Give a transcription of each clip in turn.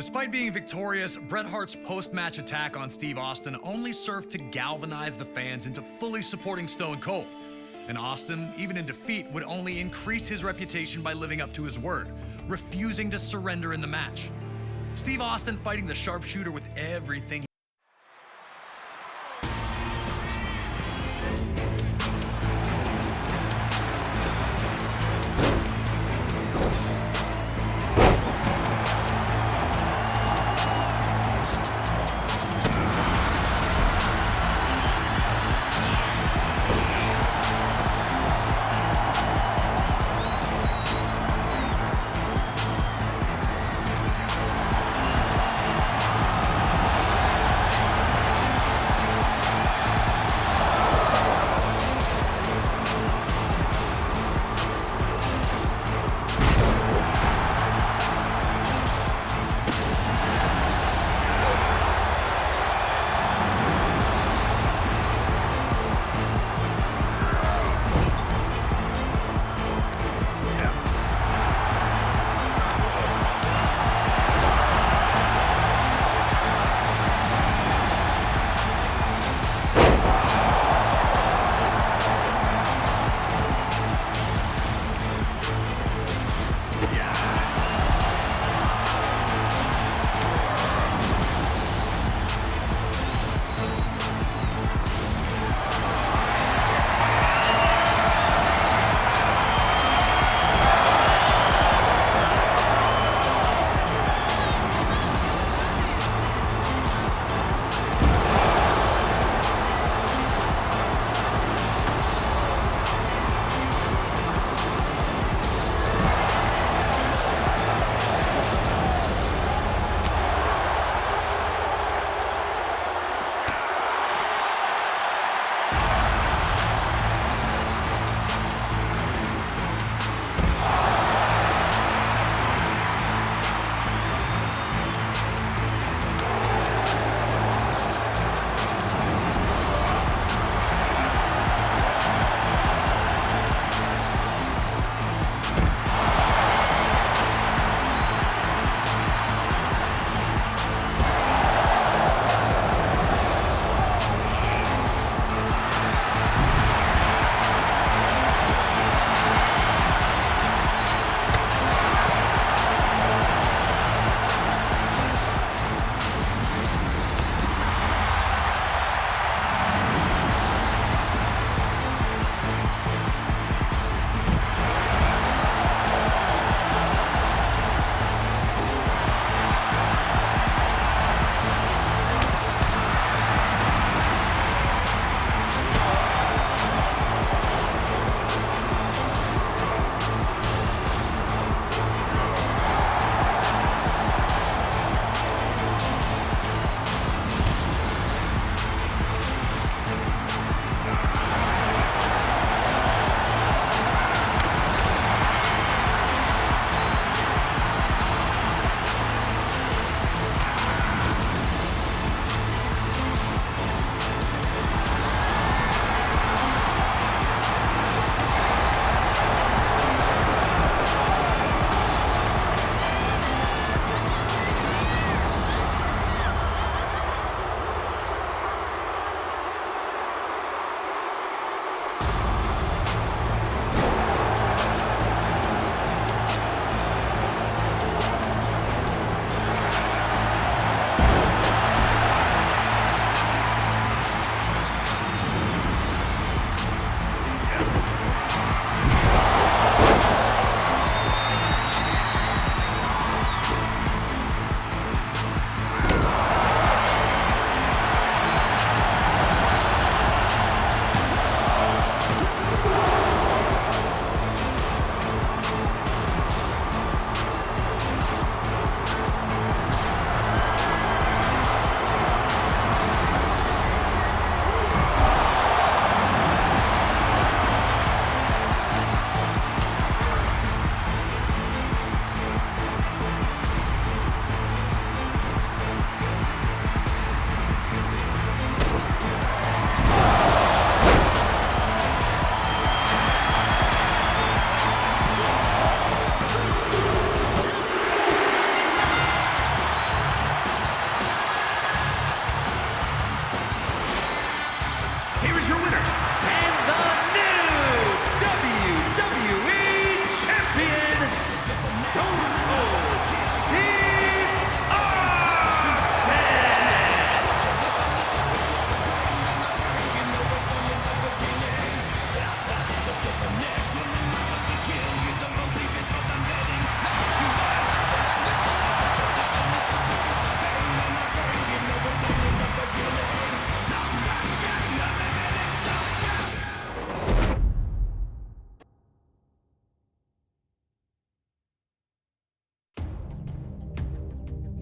Despite being victorious, Bret Hart's post-match attack on Steve Austin only served to galvanize the fans into fully supporting Stone Cold. And Austin, even in defeat, would only increase his reputation by living up to his word, refusing to surrender in the match. Steve Austin fighting the sharpshooter with everything.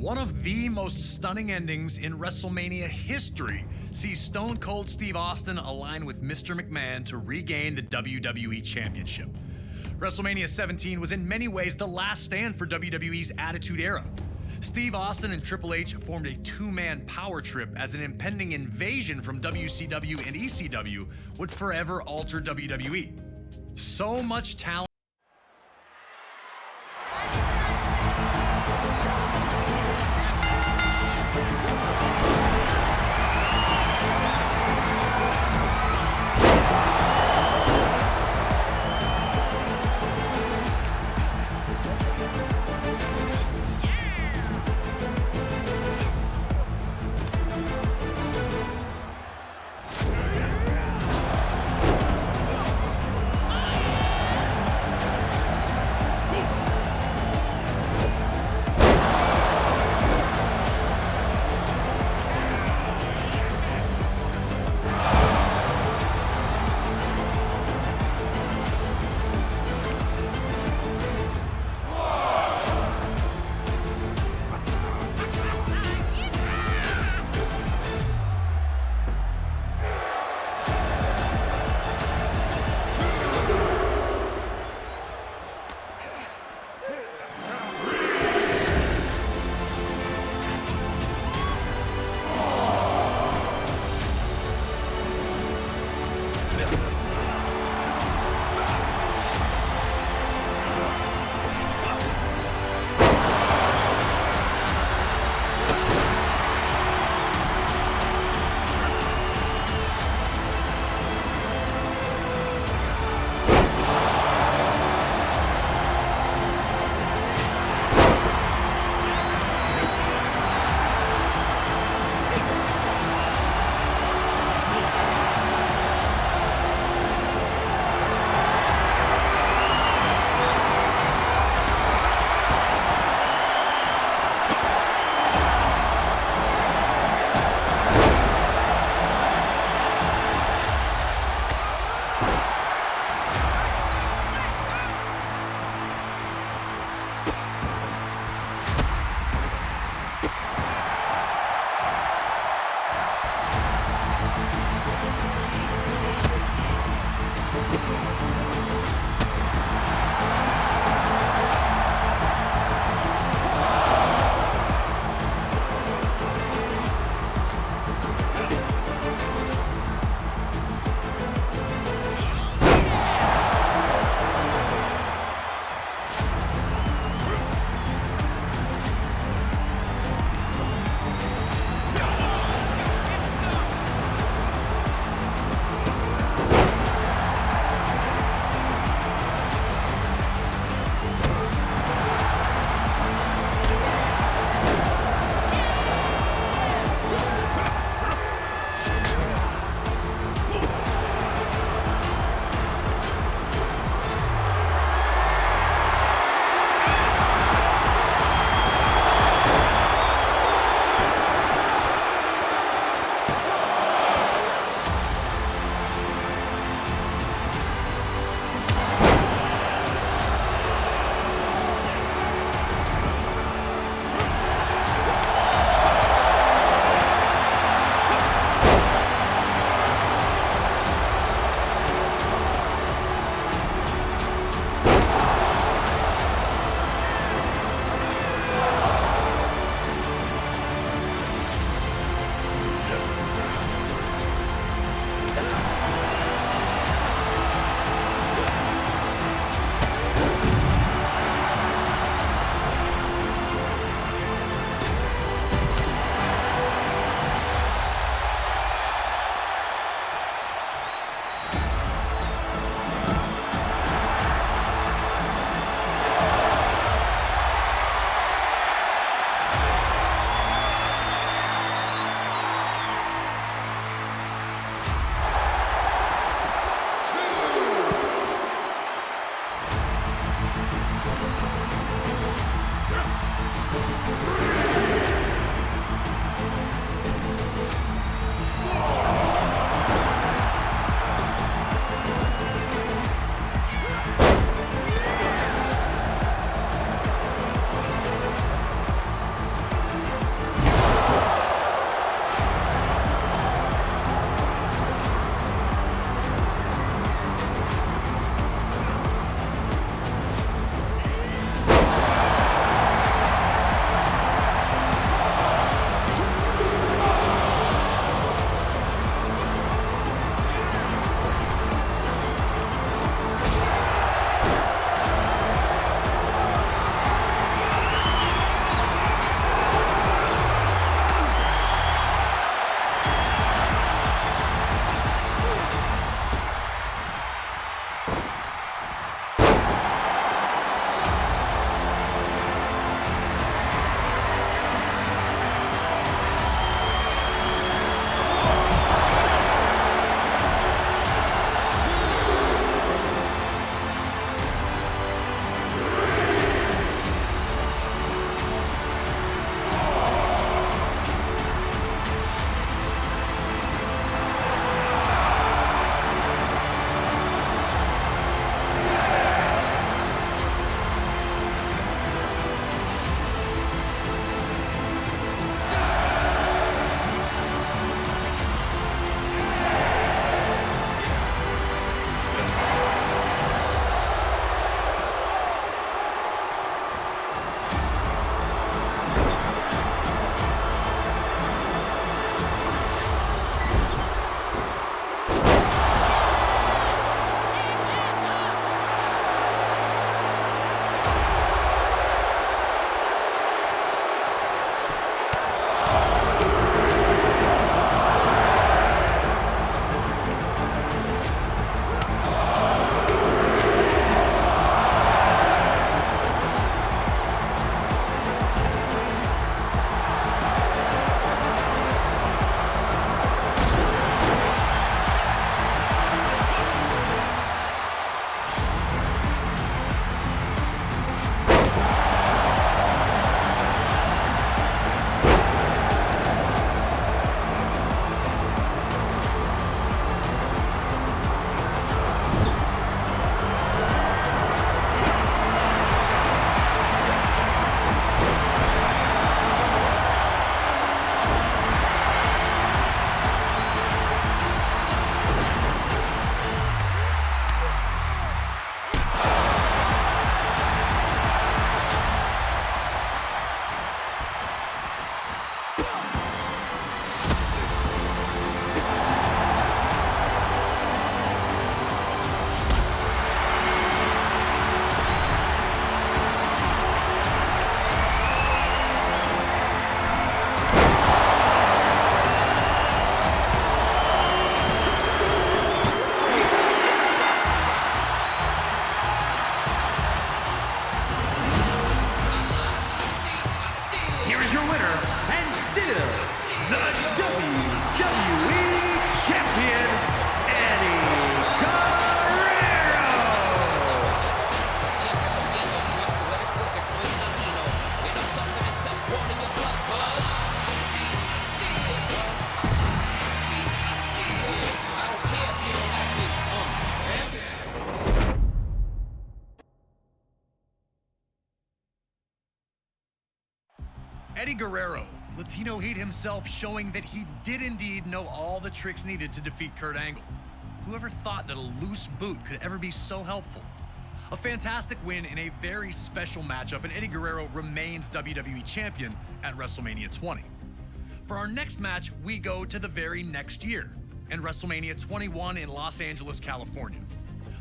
One of the most stunning endings in WrestleMania history sees Stone Cold Steve Austin align with Mr. McMahon to regain the WWE Championship. WrestleMania 17 was in many ways the last stand for WWE's Attitude Era. Steve Austin and Triple H formed a two-man power trip as an impending invasion from WCW and ECW would forever alter WWE. So much talent. Eddie Guerrero, Latino Heat himself, showing that he did indeed know all the tricks needed to defeat Kurt Angle. Whoever thought that a loose boot could ever be so helpful? A fantastic win in a very special matchup, and Eddie Guerrero remains WWE Champion at WrestleMania 20. For our next match, we go to the very next year, and WrestleMania 21 in Los Angeles, California.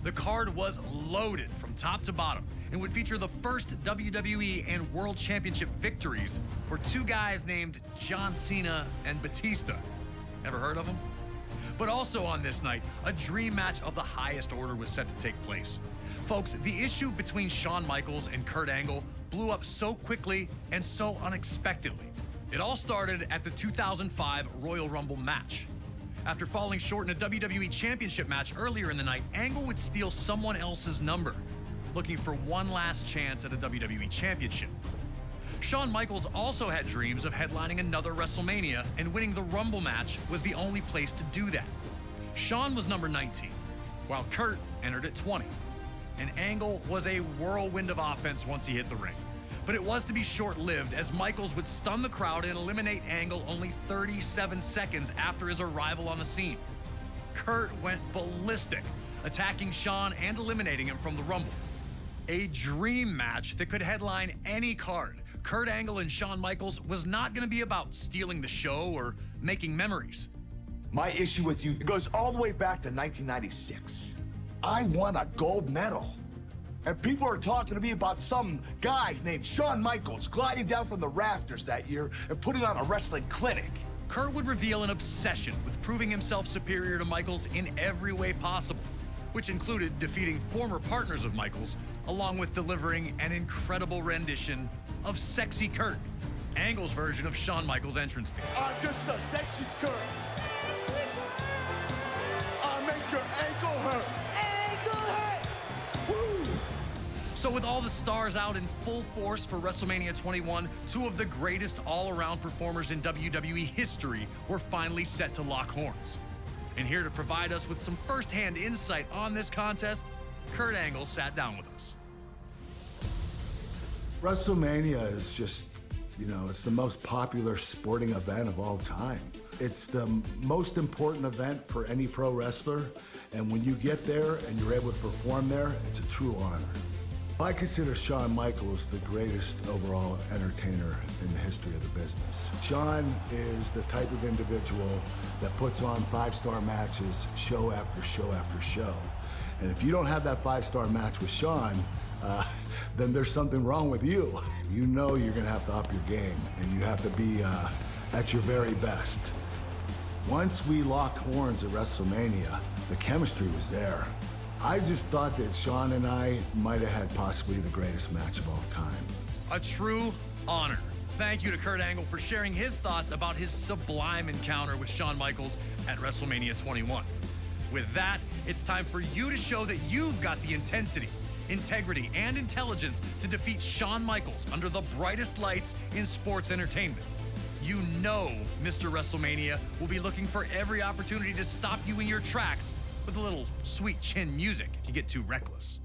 The card was loaded from top to bottom and would feature the first WWE and World Championship victories for two guys named John Cena and Batista. Ever heard of them? But also on this night, a dream match of the highest order was set to take place. Folks, the issue between Shawn Michaels and Kurt Angle blew up so quickly and so unexpectedly. It all started at the 2005 Royal Rumble match. After falling short in a WWE Championship match earlier in the night, Angle would steal someone else's number, looking for one last chance at a WWE Championship. Shawn Michaels also had dreams of headlining another WrestleMania, and winning the Rumble match was the only place to do that. Shawn was number 19, while Kurt entered at 20. And Angle was a whirlwind of offense once he hit the ring. But it was to be short-lived, as Michaels would stun the crowd and eliminate Angle only 37 seconds after his arrival on the scene. Kurt went ballistic, attacking Shawn and eliminating him from the Rumble. A dream match that could headline any card. Kurt Angle and Shawn Michaels was not going to be about stealing the show or making memories. My issue with you goes all the way back to 1996. I won a gold medal. And people are talking to me about some guy named Shawn Michaels gliding down from the rafters that year and putting on a wrestling clinic. Kurt would reveal an obsession with proving himself superior to Michaels in every way possible, which included defeating former partners of Michaels, along with delivering an incredible rendition of Sexy Kurt, Angle's version of Shawn Michaels' entrance theme. I'm just a sexy Kurt. I'll make your ankle hurt. Ankle hurt! Woo! So with all the stars out in full force for WrestleMania 21, two of the greatest all-around performers in WWE history were finally set to lock horns. And here to provide us with some first-hand insight on this contest, Kurt Angle sat down with us. WrestleMania is just, it's the most popular sporting event of all time. It's the most important event for any pro wrestler, and when you get there and you're able to perform there, it's a true honor. I consider Shawn Michaels the greatest overall entertainer in the history of the business. Shawn is the type of individual that puts on five-star matches show after show after show. And if you don't have that five-star match with Shawn, then there's something wrong with you. You know you're gonna have to up your game, and you have to be at your very best. Once we locked horns at WrestleMania, the chemistry was there. I just thought that Shawn and I might have had possibly the greatest match of all time. A true honor. Thank you to Kurt Angle for sharing his thoughts about his sublime encounter with Shawn Michaels at WrestleMania 21. With that, it's time for you to show that you've got the intensity, integrity, and intelligence to defeat Shawn Michaels under the brightest lights in sports entertainment. You know Mr. WrestleMania will be looking for every opportunity to stop you in your tracks with a little sweet chin music if you get too reckless.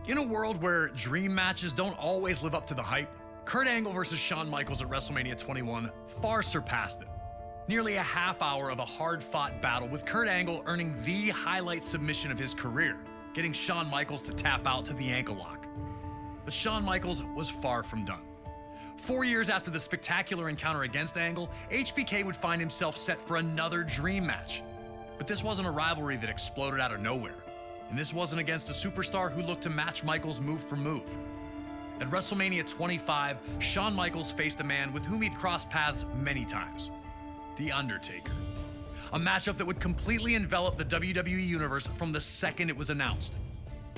In a world where dream matches don't always live up to the hype, Kurt Angle versus Shawn Michaels at WrestleMania 21 far surpassed it. Nearly a half hour of a hard-fought battle with Kurt Angle earning the highlight submission of his career, getting Shawn Michaels to tap out to the ankle lock. But Shawn Michaels was far from done. 4 years after the spectacular encounter against Angle, HBK would find himself set for another dream match. But this wasn't a rivalry that exploded out of nowhere. And this wasn't against a superstar who looked to match Michaels move for move. At WrestleMania 25, Shawn Michaels faced a man with whom he'd crossed paths many times, The Undertaker. A matchup that would completely envelop the WWE Universe from the second it was announced.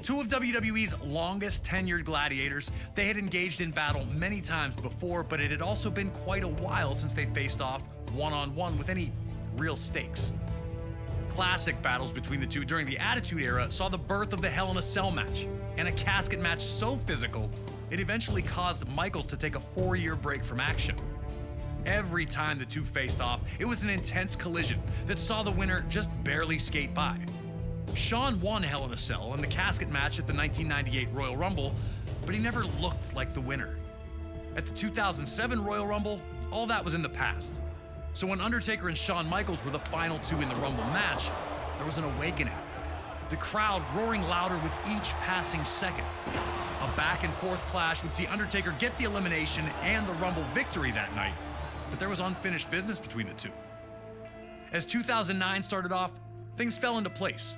Two of WWE's longest tenured gladiators, they had engaged in battle many times before, but it had also been quite a while since they faced off one-on-one with any real stakes. Classic battles between the two during the Attitude Era saw the birth of the Hell in a Cell match, and a casket match so physical, it eventually caused Michaels to take a 4-year break from action. Every time the two faced off, it was an intense collision that saw the winner just barely skate by. Shawn won Hell in a Cell and the casket match at the 1998 Royal Rumble, but he never looked like the winner. At the 2007 Royal Rumble, all that was in the past. So when Undertaker and Shawn Michaels were the final two in the Rumble match, there was an awakening. The crowd roaring louder with each passing second. A back-and-forth clash would see Undertaker get the elimination and the Rumble victory that night, but there was unfinished business between the two. As 2009 started off, things fell into place.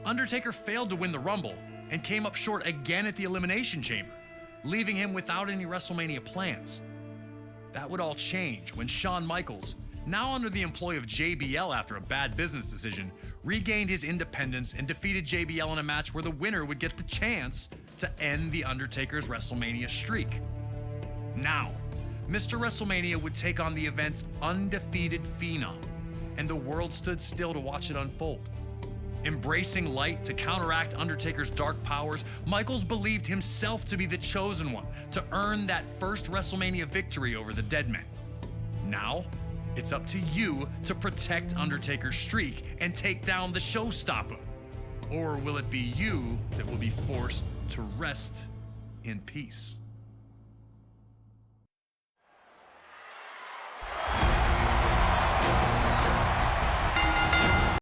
Undertaker failed to win the Rumble and came up short again at the Elimination Chamber, leaving him without any WrestleMania plans. That would all change when Shawn Michaels, now under the employ of JBL after a bad business decision, regained his independence and defeated JBL in a match where the winner would get the chance to end The Undertaker's WrestleMania streak. Now, Mr. WrestleMania would take on the event's undefeated phenom, and the world stood still to watch it unfold. Embracing light to counteract Undertaker's dark powers, Michaels believed himself to be the chosen one to earn that first WrestleMania victory over the Deadman. Now, it's up to you to protect Undertaker's streak and take down the showstopper. Or will it be you that will be forced to rest in peace?